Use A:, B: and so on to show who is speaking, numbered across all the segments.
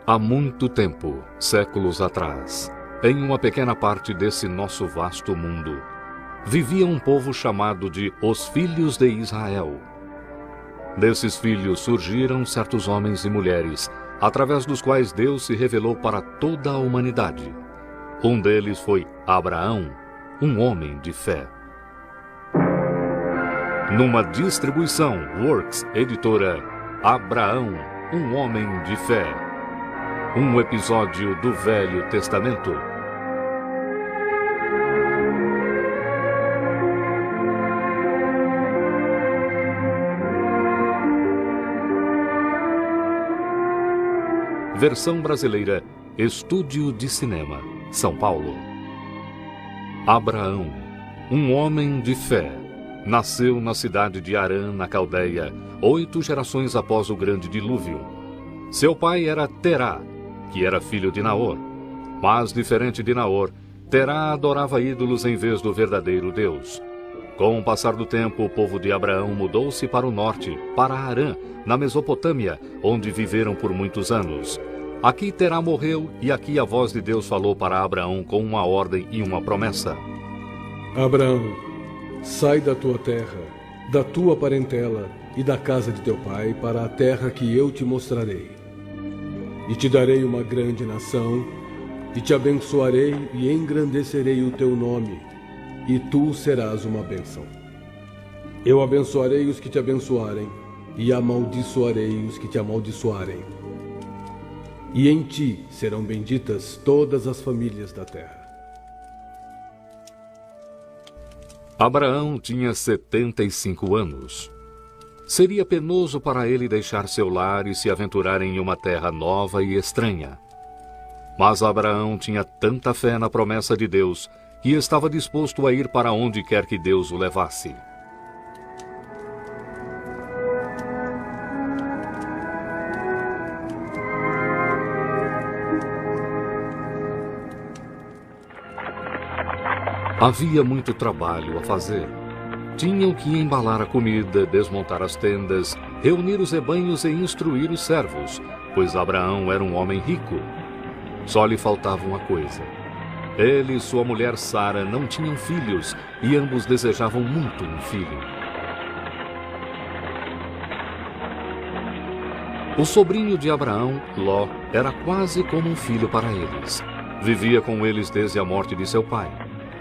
A: Há muito tempo, séculos atrás, em uma pequena parte desse nosso vasto mundo, vivia um povo chamado de os Filhos de Israel. Desses filhos surgiram certos homens e mulheres, através dos quais Deus se revelou para toda a humanidade. Um deles foi Abraão, um homem de fé. Numa distribuição Works Editora, Abraão, um homem de fé. Um episódio do Velho Testamento. Versão brasileira, Estúdio de Cinema, São Paulo. Abraão, um homem de fé, nasceu na cidade de Harã, na Caldeia, 8 gerações após o grande dilúvio. Seu pai era Terá, que era filho de Naor. Mas, diferente de Naor, Terá adorava ídolos em vez do verdadeiro Deus. Com o passar do tempo, o povo de Abraão mudou-se para o norte, para Harã, na Mesopotâmia, onde viveram por muitos anos. Aqui Terá morreu e aqui a voz de Deus falou para Abraão com uma ordem e uma promessa.
B: Abraão, sai da tua terra, da tua parentela e da casa de teu pai para a terra que eu te mostrarei. E te darei uma grande nação, e te abençoarei e engrandecerei o teu nome, e tu serás uma bênção. Eu abençoarei os que te abençoarem, e amaldiçoarei os que te amaldiçoarem. E em ti serão benditas todas as famílias da terra.
A: Abraão tinha 75 anos. Seria penoso para ele deixar seu lar e se aventurar em uma terra nova e estranha. Mas Abraão tinha tanta fé na promessa de Deus que estava disposto a ir para onde quer que Deus o levasse. Havia muito trabalho a fazer. Tinham que embalar a comida, desmontar as tendas, reunir os rebanhos e instruir os servos, pois Abraão era um homem rico. Só lhe faltava uma coisa. Ele e sua mulher Sara não tinham filhos e ambos desejavam muito um filho. O sobrinho de Abraão, Ló, era quase como um filho para eles. Vivia com eles desde a morte de seu pai.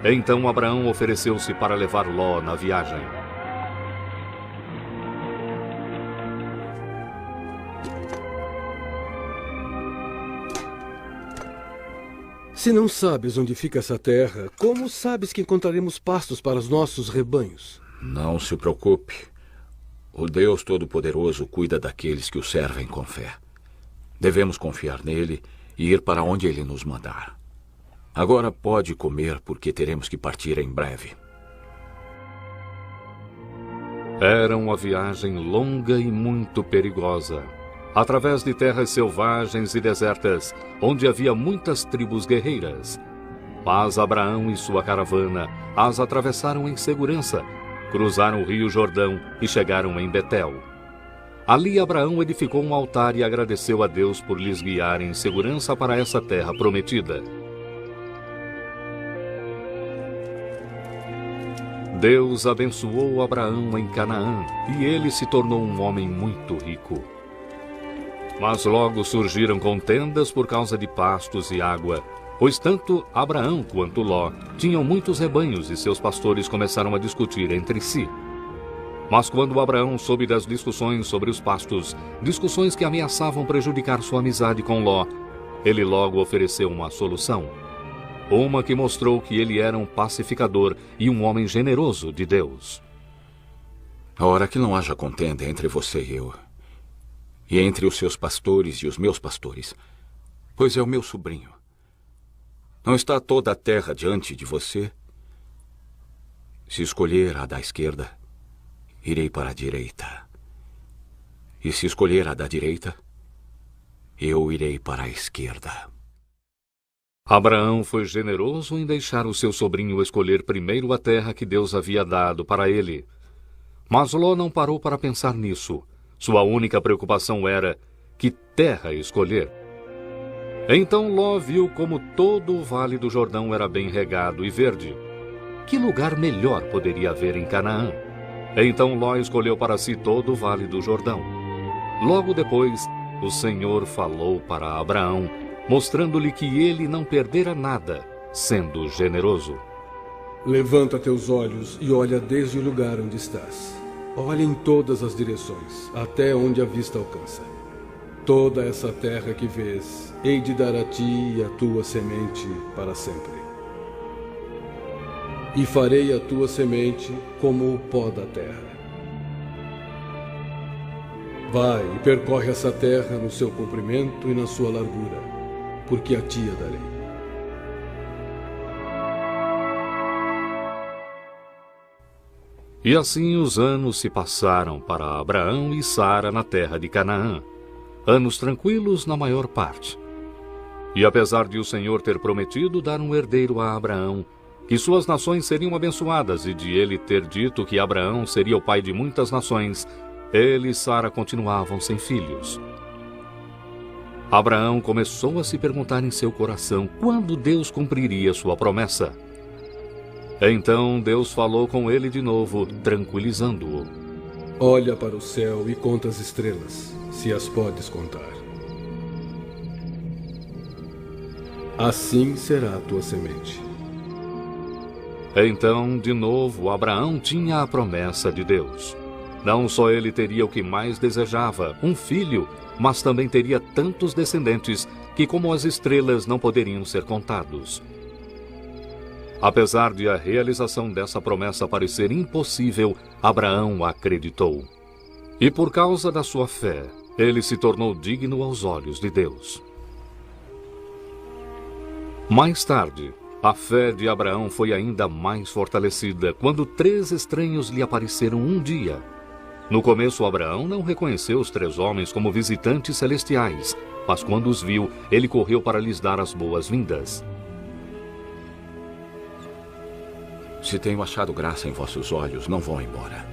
A: Então Abraão ofereceu-se para levar Ló na viagem.
B: Se não sabes onde fica essa terra, como sabes que encontraremos pastos para os nossos rebanhos?
C: Não se preocupe. O Deus Todo-Poderoso cuida daqueles que o servem com fé. Devemos confiar nele e ir para onde ele nos mandar. Agora pode comer, porque teremos que partir em breve.
A: Era uma viagem longa e muito perigosa, através de terras selvagens e desertas, onde havia muitas tribos guerreiras. Mas Abraão e sua caravana as atravessaram em segurança, cruzaram o rio Jordão e chegaram em Betel. Ali Abraão edificou um altar e agradeceu a Deus por lhes guiar em segurança para essa terra prometida. Deus abençoou Abraão em Canaã, e ele se tornou um homem muito rico. Mas logo surgiram contendas por causa de pastos e água, pois tanto Abraão quanto Ló tinham muitos rebanhos e seus pastores começaram a discutir entre si. Mas quando Abraão soube das discussões sobre os pastos, discussões que ameaçavam prejudicar sua amizade com Ló, ele logo ofereceu uma solução. Uma que mostrou que ele era um pacificador e um homem generoso de Deus.
C: Ora, que não haja contenda entre você e eu, e entre os seus pastores e os meus pastores, pois é o meu sobrinho. Não está toda a terra diante de você? Se escolher a da esquerda, irei para a direita. E se escolher a da direita, eu irei para a esquerda.
A: Abraão foi generoso em deixar o seu sobrinho escolher primeiro a terra que Deus havia dado para ele. Mas Ló não parou para pensar nisso. Sua única preocupação era que terra escolher. Então Ló viu como todo o vale do Jordão era bem regado e verde. Que lugar melhor poderia haver em Canaã? Então Ló escolheu para si todo o vale do Jordão. Logo depois, o Senhor falou para Abraão, mostrando-lhe que ele não perdera nada, sendo generoso.
B: Levanta teus olhos e olha desde o lugar onde estás. Olha em todas as direções, até onde a vista alcança. Toda essa terra que vês, hei de dar a ti e a tua semente para sempre. E farei a tua semente como o pó da terra. Vai e percorre essa terra no seu comprimento e na sua largura, porque a ti a darei.
A: E assim os anos se passaram para Abraão e Sara na terra de Canaã, anos tranquilos na maior parte. E apesar de o Senhor ter prometido dar um herdeiro a Abraão, que suas nações seriam abençoadas, e de ele ter dito que Abraão seria o pai de muitas nações, ele e Sara continuavam sem filhos. Abraão começou a se perguntar em seu coração quando Deus cumpriria sua promessa. Então Deus falou com ele de novo, tranquilizando-o.
B: Olha para o céu e conta as estrelas, se as podes contar. Assim será a tua semente.
A: Então, de novo, Abraão tinha a promessa de Deus. Não só ele teria o que mais desejava, um filho, mas também teria tantos descendentes que, como as estrelas, não poderiam ser contados. Apesar de a realização dessa promessa parecer impossível, Abraão acreditou. E por causa da sua fé, ele se tornou digno aos olhos de Deus. Mais tarde, a fé de Abraão foi ainda mais fortalecida quando 3 estranhos lhe apareceram um dia. No começo, Abraão não reconheceu os 3 homens como visitantes celestiais, mas quando os viu, ele correu para lhes dar as boas-vindas.
C: Se tenho achado graça em vossos olhos, não vão embora.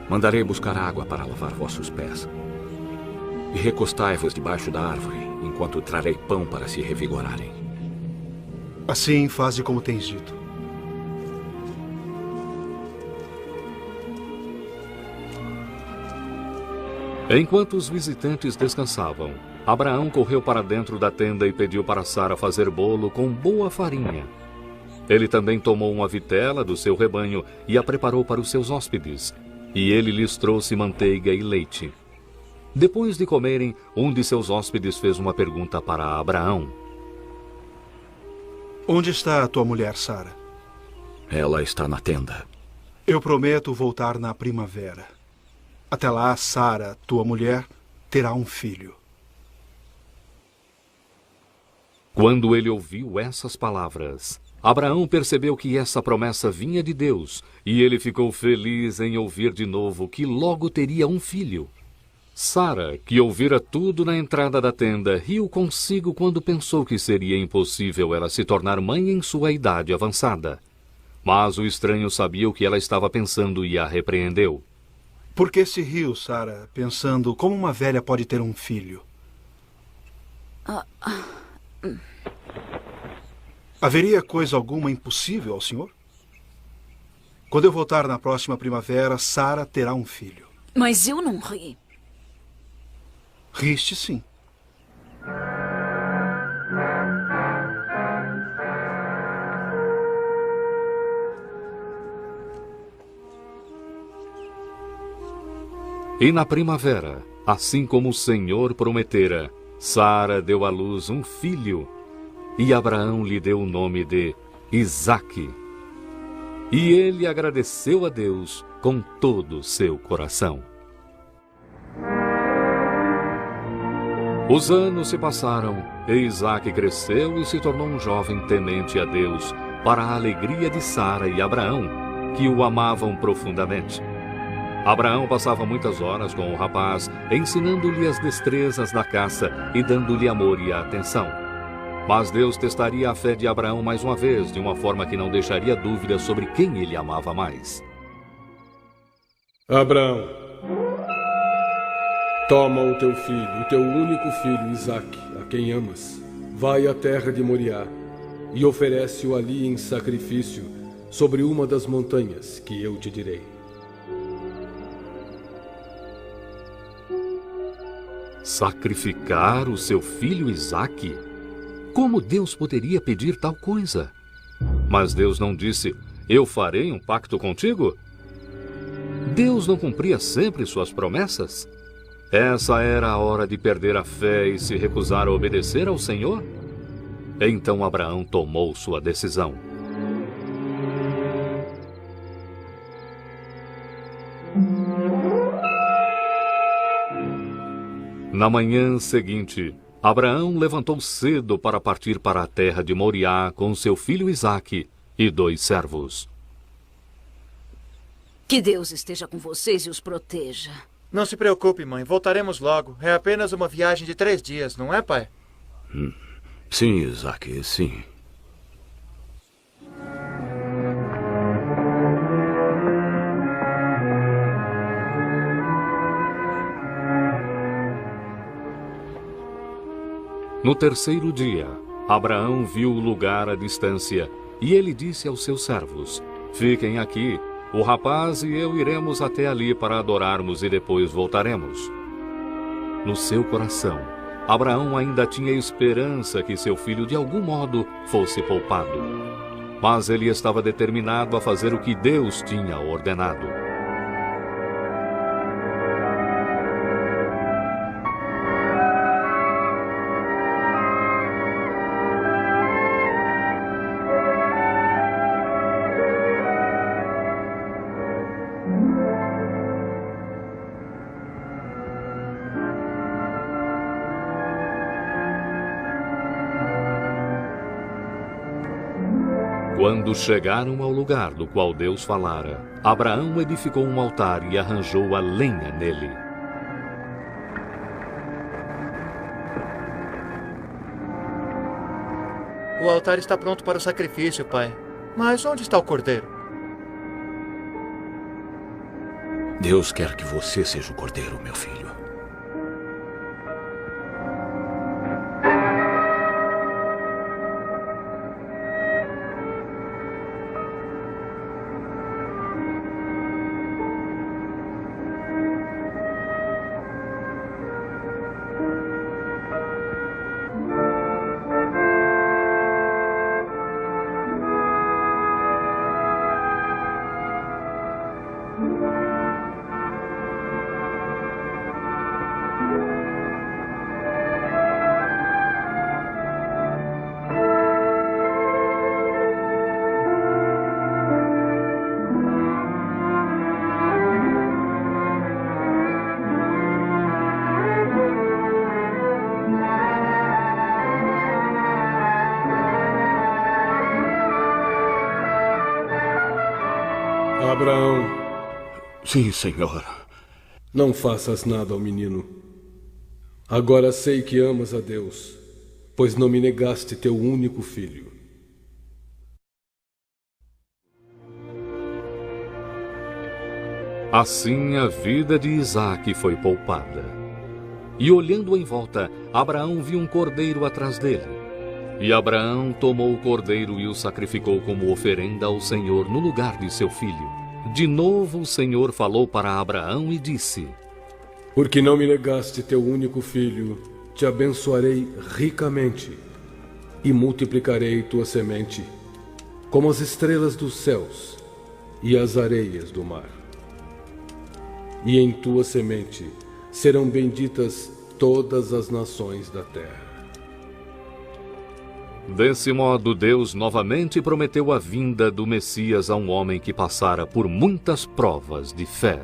C: Mandarei buscar água para lavar vossos pés. E recostai-vos debaixo da árvore, enquanto trarei pão para se revigorarem.
D: Assim faze como tens dito.
A: Enquanto os visitantes descansavam, Abraão correu para dentro da tenda e pediu para Sara fazer bolo com boa farinha. Ele também tomou uma vitela do seu rebanho e a preparou para os seus hóspedes, e ele lhes trouxe manteiga e leite. Depois de comerem, um de seus hóspedes fez uma pergunta para Abraão.
D: Onde está a tua mulher, Sara?
C: Ela está na tenda.
D: Eu prometo voltar na primavera. Até lá, Sara, tua mulher, terá um filho.
A: Quando ele ouviu essas palavras, Abraão percebeu que essa promessa vinha de Deus, e ele ficou feliz em ouvir de novo que logo teria um filho. Sara, que ouvira tudo na entrada da tenda, riu consigo quando pensou que seria impossível ela se tornar mãe em sua idade avançada. Mas o estranho sabia o que ela estava pensando e a repreendeu.
D: Por que se riu, Sara, pensando como uma velha pode ter um filho? Haveria coisa alguma impossível ao senhor? Quando eu voltar na próxima primavera, Sara terá um filho.
E: Mas eu não ri.
D: Riste, sim.
A: E na primavera, assim como o Senhor prometera, Sara deu à luz um filho, e Abraão lhe deu o nome de Isaque. E ele agradeceu a Deus com todo o seu coração. Os anos se passaram, e Isaque cresceu e se tornou um jovem temente a Deus, para a alegria de Sara e Abraão, que o amavam profundamente. Abraão passava muitas horas com o rapaz, ensinando-lhe as destrezas da caça e dando-lhe amor e atenção. Mas Deus testaria a fé de Abraão mais uma vez, de uma forma que não deixaria dúvida sobre quem ele amava mais.
B: Abraão, toma o teu filho, o teu único filho, Isaque, a quem amas. vai à terra de Moriá e oferece-o ali em sacrifício sobre uma das montanhas que eu te direi.
A: Sacrificar o seu filho Isaque? Como Deus poderia pedir tal coisa? Mas Deus não disse, eu farei um pacto contigo? Deus não cumpria sempre suas promessas? Essa era a hora de perder a fé e se recusar a obedecer ao Senhor? Então Abraão tomou sua decisão. Na manhã seguinte, Abraão levantou cedo para partir para a terra de Moriá com seu filho Isaque e 2 servos.
E: Que Deus esteja com vocês e os proteja.
F: Não se preocupe, mãe. Voltaremos logo. É apenas uma viagem de 3 dias, não é, pai?
C: Sim, Isaque, sim.
A: No terceiro dia, Abraão viu o lugar à distância e ele disse aos seus servos, fiquem aqui, o rapaz e eu iremos até ali para adorarmos e depois voltaremos. No seu coração, Abraão ainda tinha esperança que seu filho de algum modo fosse poupado. Mas ele estava determinado a fazer o que Deus tinha ordenado. Quando chegaram ao lugar do qual Deus falara, Abraão edificou um altar e arranjou a lenha nele.
F: O altar está pronto para o sacrifício, pai. Mas onde está o cordeiro?
C: Deus quer que você seja o cordeiro, meu filho.
B: Abraão,
C: Sim, senhor.
B: não faças nada ao menino. Agora sei que amas a Deus, pois não me negaste teu único filho.
A: Assim a vida de Isaque foi poupada. E olhando em volta, Abraão viu um cordeiro atrás dele. E Abraão tomou o cordeiro e o sacrificou como oferenda ao Senhor no lugar de seu filho. De novo o Senhor falou para Abraão e disse:
B: Porque não me negaste teu único filho, te abençoarei ricamente e multiplicarei tua semente, como as estrelas dos céus e as areias do mar. E em tua semente serão benditas todas as nações da terra.
A: Desse modo, Deus novamente prometeu a vinda do Messias a um homem que passara por muitas provas de fé.